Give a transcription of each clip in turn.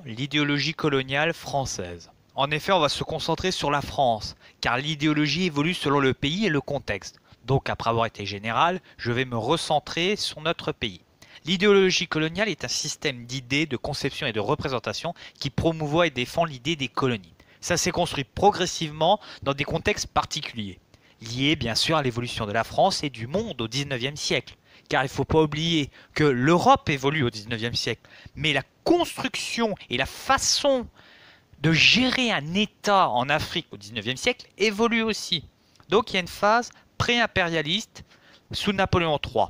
L'idéologie coloniale française. En effet, on va se concentrer sur la France, car l'idéologie évolue selon le pays et le contexte. Donc, après avoir été général, je vais me recentrer sur notre pays. L'idéologie coloniale est un système d'idées, de conception et de représentation qui promouvoit et défend l'idée des colonies. Ça s'est construit progressivement dans des contextes particuliers, liés bien sûr à l'évolution de la France et du monde au XIXe siècle. Car il ne faut pas oublier que l'Europe évolue au XIXe siècle, mais la construction et la façon de gérer un État en Afrique au XIXe siècle évolue aussi. Donc il y a une phase pré-impérialiste sous Napoléon III.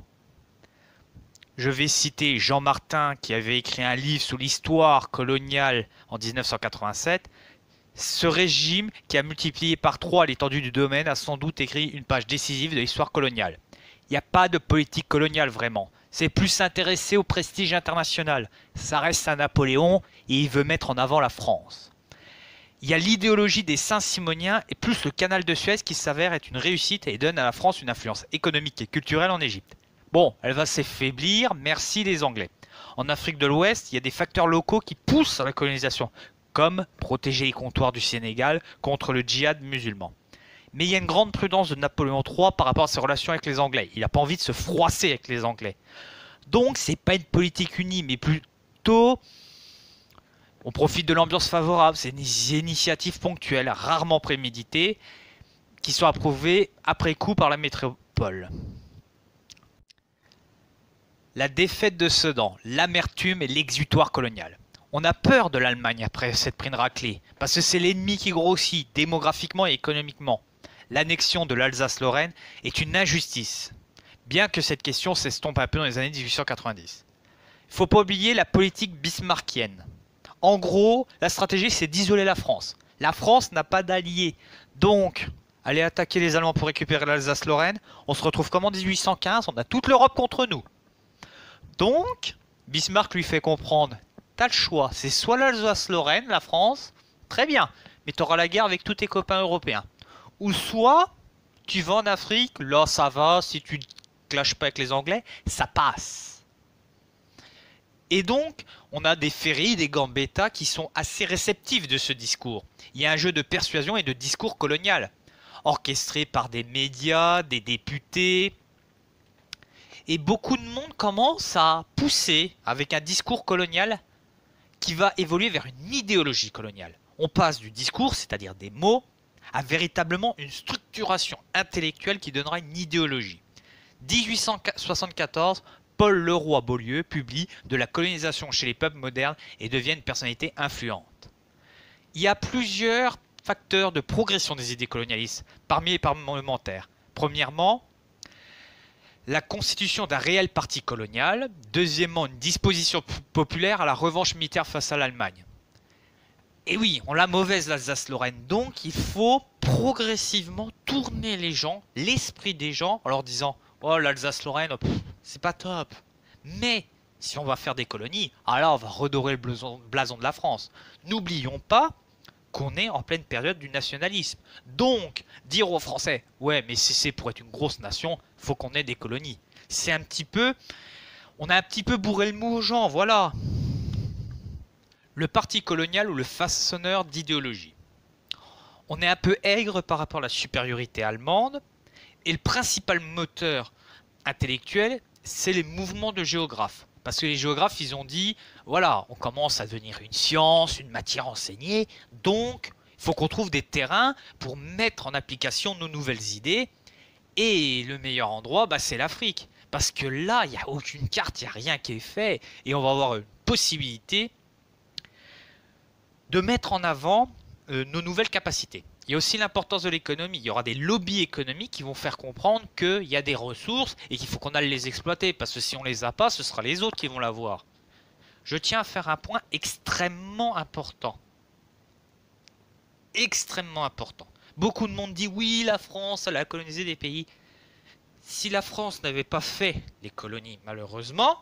Je vais citer Jean Martin qui avait écrit un livre sur l'histoire coloniale en 1987. Ce régime, qui a multiplié par 3 l'étendue du domaine, a sans doute écrit une page décisive de l'histoire coloniale. Il n'y a pas de politique coloniale vraiment. C'est plus s'intéresser au prestige international. Ça reste à Napoléon et il veut mettre en avant la France. Il y a l'idéologie des Saint-Simoniens et plus le canal de Suez qui s'avère être une réussite et donne à la France une influence économique et culturelle en Égypte. Bon, elle va s'affaiblir, merci les Anglais. En Afrique de l'Ouest, il y a des facteurs locaux qui poussent à la colonisation, comme protéger les comptoirs du Sénégal contre le djihad musulman. Mais il y a une grande prudence de Napoléon III par rapport à ses relations avec les Anglais. Il n'a pas envie de se froisser avec les Anglais. Donc c'est pas une politique unie, mais plutôt on profite de l'ambiance favorable. C'est des initiatives ponctuelles, rarement préméditées, qui sont approuvées après coup par la métropole. La défaite de Sedan, l'amertume et l'exutoire colonial. On a peur de l'Allemagne après cette prise de raclée, parce que c'est l'ennemi qui grossit démographiquement et économiquement. L'annexion de l'Alsace-Lorraine est une injustice, bien que cette question s'estompe un peu dans les années 1890. Il ne faut pas oublier la politique bismarckienne. En gros, la stratégie c'est d'isoler la France. La France n'a pas d'alliés, donc aller attaquer les Allemands pour récupérer l'Alsace-Lorraine, on se retrouve comme en 1815, on a toute l'Europe contre nous. Donc, Bismarck lui fait comprendre, t'as le choix, c'est soit l'Alsace-Lorraine, la France, très bien, mais t'auras la guerre avec tous tes copains européens. Ou soit, tu vas en Afrique, là ça va, si tu ne clashes pas avec les Anglais, ça passe. Et donc, on a des Ferry, des Gambetta qui sont assez réceptifs de ce discours. Il y a un jeu de persuasion et de discours colonial, orchestré par des médias, des députés. Et beaucoup de monde commence à pousser avec un discours colonial qui va évoluer vers une idéologie coloniale. On passe du discours, c'est-à-dire des mots, à véritablement une structuration intellectuelle qui donnera une idéologie. 1874, Paul Leroy-Beaulieu publie De la colonisation chez les peuples modernes et devient une personnalité influente. Il y a plusieurs facteurs de progression des idées colonialistes parmi les parlementaires. Premièrement, la constitution d'un réel parti colonial. Deuxièmement, une disposition populaire à la revanche militaire face à l'Allemagne. Et oui, on l'a mauvaise l'Alsace-Lorraine, donc il faut progressivement tourner les gens, l'esprit des gens, en leur disant « Oh, l'Alsace-Lorraine, c'est pas top. Mais si on va faire des colonies, alors on va redorer le blason de la France. N'oublions pas qu'on est en pleine période du nationalisme. Donc, dire aux Français « Ouais, mais si c'est pour être une grosse nation, faut qu'on ait des colonies. » C'est un petit peu... On a un petit peu bourré le mou aux gens, voilà. Le parti colonial ou le façonneur d'idéologie. On est un peu aigre par rapport à la supériorité allemande, et le principal moteur intellectuel, c'est les mouvements de géographes. Parce que les géographes, ils ont dit, voilà, on commence à devenir une science, une matière enseignée, donc il faut qu'on trouve des terrains pour mettre en application nos nouvelles idées, et le meilleur endroit, c'est l'Afrique. Parce que là, il n'y a aucune carte, il n'y a rien qui est fait, et on va avoir une possibilité de mettre en avant nos nouvelles capacités. Il y a aussi l'importance de l'économie. Il y aura des lobbies économiques qui vont faire comprendre qu'il y a des ressources et qu'il faut qu'on aille les exploiter. Parce que si on ne les a pas, ce sera les autres qui vont l'avoir. Je tiens à faire un point extrêmement important. Extrêmement important. Beaucoup de monde dit oui, la France, elle a colonisé des pays. Si la France n'avait pas fait les colonies, malheureusement,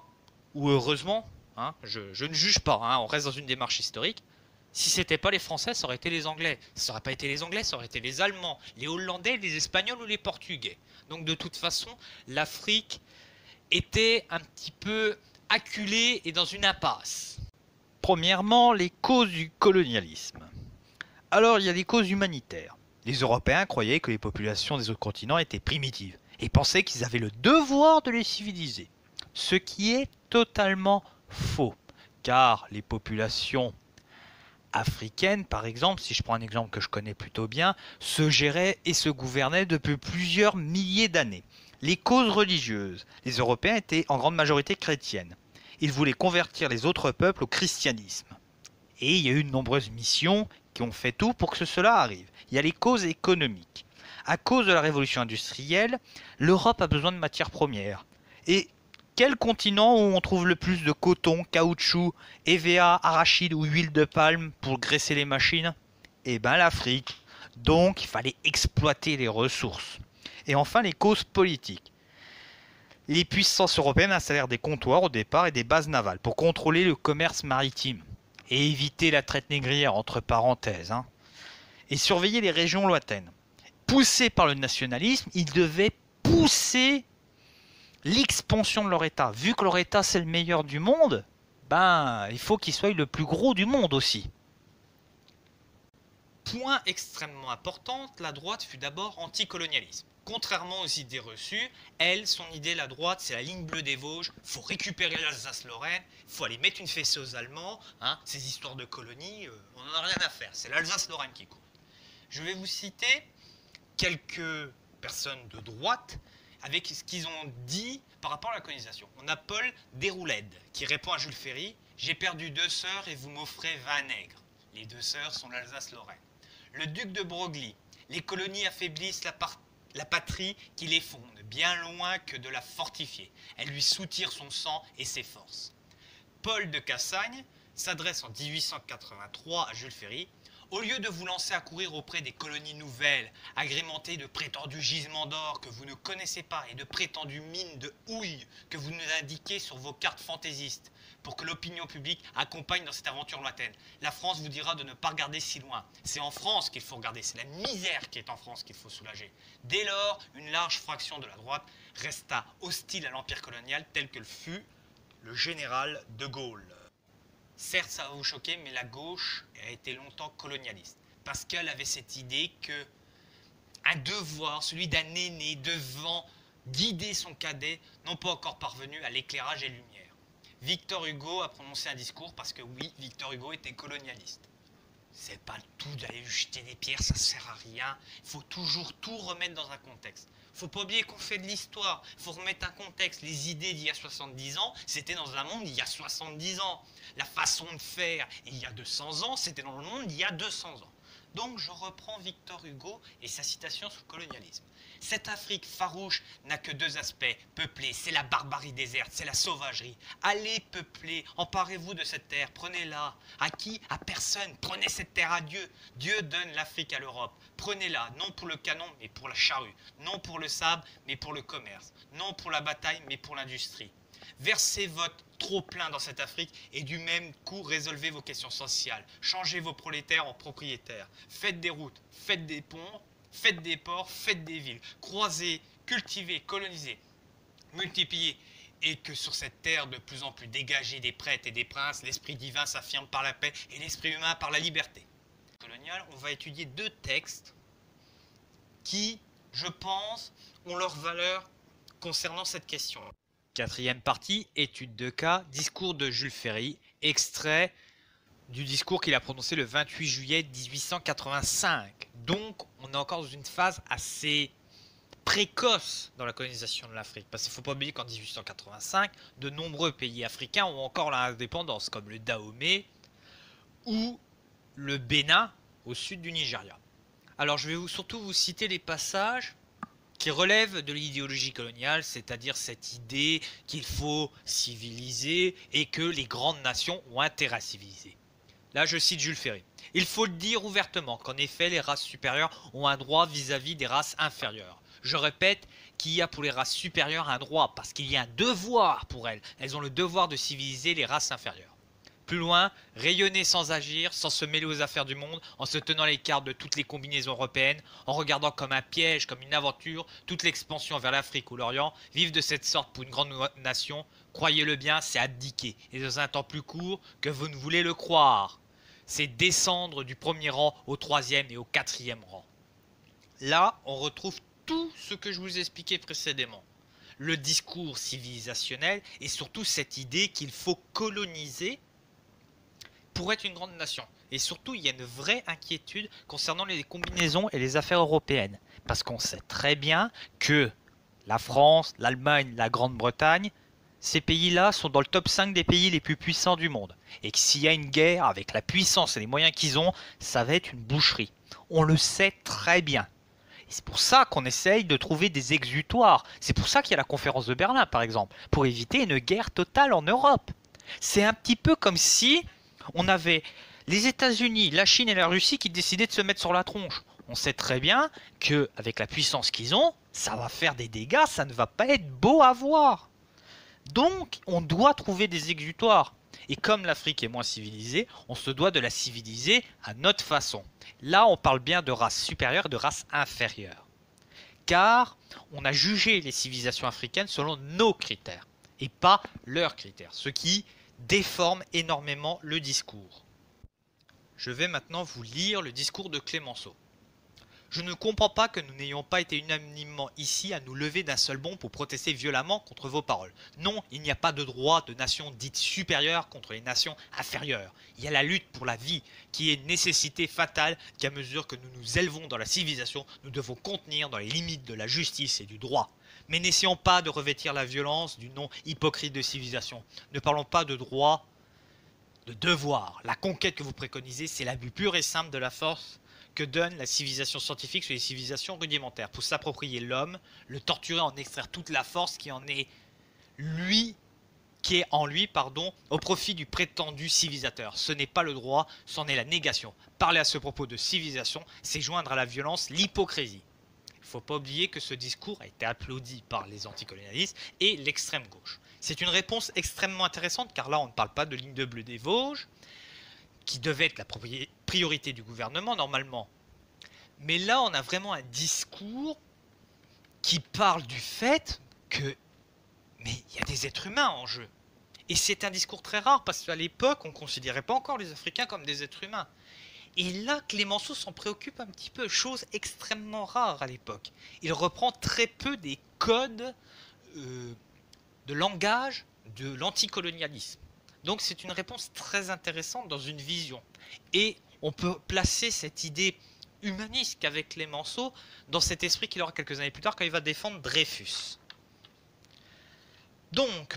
ou heureusement, hein, je ne juge pas, hein, on reste dans une démarche historique. Si c'était pas les Français, ça aurait été les Anglais. Ça aurait pas été les Anglais, ça aurait été les Allemands, les Hollandais, les Espagnols ou les Portugais. Donc de toute façon, l'Afrique était un petit peu acculée et dans une impasse. Premièrement, les causes du colonialisme. Alors, il y a les causes humanitaires. Les Européens croyaient que les populations des autres continents étaient primitives et pensaient qu'ils avaient le devoir de les civiliser. Ce qui est totalement faux, car les populations africaines, par exemple, si je prends un exemple que je connais plutôt bien, se géraient et se gouvernaient depuis plusieurs milliers d'années. Les causes religieuses. Les Européens étaient en grande majorité chrétiennes. Ils voulaient convertir les autres peuples au christianisme. Et il y a eu de nombreuses missions qui ont fait tout pour que cela arrive. Il y a les causes économiques. À cause de la révolution industrielle, l'Europe a besoin de matières premières. Et quel continent où on trouve le plus de coton, caoutchouc, EVA, arachide ou huile de palme pour graisser les machines? Eh bien l'Afrique. Donc il fallait exploiter les ressources. Et enfin les causes politiques. Les puissances européennes installèrent des comptoirs au départ et des bases navales pour contrôler le commerce maritime et éviter la traite négrière entre parenthèses, et surveiller les régions lointaines. Poussés par le nationalisme, ils devaient pousser l'expansion de leur État. Vu que leur État c'est le meilleur du monde, il faut qu'il soit le plus gros du monde aussi. Point extrêmement important, la droite fut d'abord anticolonialisme. Contrairement aux idées reçues, son idée, la droite, c'est la ligne bleue des Vosges, il faut récupérer l'Alsace-Lorraine, il faut aller mettre une fessée aux Allemands, ces histoires de colonies, on n'en a rien à faire, c'est l'Alsace-Lorraine qui compte. Je vais vous citer quelques personnes de droite avec ce qu'ils ont dit par rapport à la colonisation. On a Paul Déroulède qui répond à Jules Ferry « J'ai perdu 2 sœurs et vous m'offrez 20 nègres ». Les 2 sœurs sont l'Alsace-Lorraine. Le duc de Broglie, les colonies affaiblissent la patrie qui les fonde, bien loin que de la fortifier. Elle lui soutire son sang et ses forces. Paul de Cassagne s'adresse en 1883 à Jules Ferry. Au lieu de vous lancer à courir auprès des colonies nouvelles, agrémentées de prétendus gisements d'or que vous ne connaissez pas et de prétendues mines de houille que vous nous indiquez sur vos cartes fantaisistes, pour que l'opinion publique accompagne dans cette aventure lointaine. La France vous dira de ne pas regarder si loin. C'est en France qu'il faut regarder, c'est la misère qui est en France qu'il faut soulager. Dès lors, une large fraction de la droite resta hostile à l'empire colonial tel que le fut le général de Gaulle. Certes, ça va vous choquer, mais la gauche a été longtemps colonialiste. Parce qu'elle avait cette idée que un devoir, celui d'un aîné devant guider son cadet, n'ont pas encore parvenu à l'éclairage et lumière. Victor Hugo a prononcé un discours parce que oui, Victor Hugo était colonialiste. C'est pas le tout d'aller lui jeter des pierres, ça sert à rien. Il faut toujours tout remettre dans un contexte. Faut pas oublier qu'on fait de l'histoire. Il faut remettre un contexte. Les idées d'il y a 70 ans, c'était dans un monde d'il y a 70 ans. La façon de faire il y a 200 ans, c'était dans le monde d'il y a 200 ans. Donc je reprends Victor Hugo et sa citation sur le colonialisme. Cette Afrique farouche n'a que 2 aspects. Peuplée, c'est la barbarie déserte, c'est la sauvagerie. Allez peupler, emparez-vous de cette terre, prenez-la. À qui? À personne. Prenez cette terre à Dieu. Dieu donne l'Afrique à l'Europe. Prenez-la, non pour le canon, mais pour la charrue. Non pour le sabre, mais pour le commerce. Non pour la bataille, mais pour l'industrie. Versez votre trop-plein dans cette Afrique et du même coup résolvez vos questions sociales. Changez vos prolétaires en propriétaires. Faites des routes, faites des ponts, faites des ports, faites des villes. Croisez, cultivez, colonisez, multipliez. Et que sur cette terre de plus en plus dégagée des prêtres et des princes, l'esprit divin s'affirme par la paix et l'esprit humain par la liberté. Colonial, on va étudier 2 textes qui, je pense, ont leur valeur concernant cette question. 4e partie, étude de cas, discours de Jules Ferry, extrait du discours qu'il a prononcé le 28 juillet 1885. Donc, on est encore dans une phase assez précoce dans la colonisation de l'Afrique. Parce qu'il ne faut pas oublier qu'en 1885, de nombreux pays africains ont encore l'indépendance, comme le Dahomey ou le Bénin au sud du Nigeria. Alors, je vais surtout vous citer les passages qui relève de l'idéologie coloniale, c'est-à-dire cette idée qu'il faut civiliser et que les grandes nations ont intérêt à civiliser. Là, je cite Jules Ferry. Il faut le dire ouvertement qu'en effet, les races supérieures ont un droit vis-à-vis des races inférieures. Je répète qu'il y a pour les races supérieures un droit, parce qu'il y a un devoir pour elles. Elles ont le devoir de civiliser les races inférieures. Plus loin, rayonner sans agir, sans se mêler aux affaires du monde, en se tenant à l'écart de toutes les combinaisons européennes, en regardant comme un piège, comme une aventure, toute l'expansion vers l'Afrique ou l'Orient, vivre de cette sorte pour une grande nation, croyez-le bien, c'est abdiquer, et dans un temps plus court que vous ne voulez le croire. C'est descendre du premier rang au troisième et au quatrième rang. Là, on retrouve tout ce que je vous ai expliqué précédemment. Le discours civilisationnel et surtout cette idée qu'il faut coloniser pour être une grande nation. Et surtout, il y a une vraie inquiétude concernant les combinaisons et les affaires européennes. Parce qu'on sait très bien que la France, l'Allemagne, la Grande-Bretagne, ces pays-là sont dans le top 5 des pays les plus puissants du monde. Et que s'il y a une guerre avec la puissance et les moyens qu'ils ont, ça va être une boucherie. On le sait très bien. Et c'est pour ça qu'on essaye de trouver des exutoires. C'est pour ça qu'il y a la conférence de Berlin, par exemple, pour éviter une guerre totale en Europe. C'est un petit peu comme si on avait les États-Unis, la Chine et la Russie qui décidaient de se mettre sur la tronche. On sait très bien qu'avec la puissance qu'ils ont, ça va faire des dégâts, ça ne va pas être beau à voir. Donc, on doit trouver des exutoires. Et comme l'Afrique est moins civilisée, on se doit de la civiliser à notre façon. Là, on parle bien de race supérieure et de race inférieure. Car on a jugé les civilisations africaines selon nos critères et pas leurs critères, ce qui déforme énormément le discours. Je vais maintenant vous lire le discours de Clémenceau. Je ne comprends pas que nous n'ayons pas été unanimement ici à nous lever d'un seul bond pour protester violemment contre vos paroles. Non, il n'y a pas de droit de nation dite supérieure contre les nations inférieures. Il y a la lutte pour la vie, qui est une nécessité fatale qu'à mesure que nous nous élevons dans la civilisation, nous devons contenir dans les limites de la justice et du droit. Mais n'essayons pas de revêtir la violence du nom hypocrite de civilisation. Ne parlons pas de droit, de devoir. La conquête que vous préconisez, c'est l'abus pur et simple de la force que donne la civilisation scientifique sur les civilisations rudimentaires pour s'approprier l'homme, le torturer, en extraire toute la force qui est en lui, au profit du prétendu civilisateur. Ce n'est pas le droit, c'en est la négation. Parler à ce propos de civilisation, c'est joindre à la violence l'hypocrisie. Il ne faut pas oublier que ce discours a été applaudi par les anticolonialistes et l'extrême gauche. C'est une réponse extrêmement intéressante car là on ne parle pas de ligne de bleu des Vosges, qui devait être la priorité du gouvernement normalement. Mais là, on a vraiment un discours qui parle du fait que mais il y a des êtres humains en jeu. Et c'est un discours très rare parce qu'à l'époque, on ne considérait pas encore les Africains comme des êtres humains. Et là, Clémenceau s'en préoccupe un petit peu, chose extrêmement rare à l'époque. Il reprend très peu des codes de langage de l'anticolonialisme. Donc c'est une réponse très intéressante dans une vision. Et on peut placer cette idée humaniste qu'avec Clémenceau dans cet esprit qu'il aura quelques années plus tard quand il va défendre Dreyfus. Donc,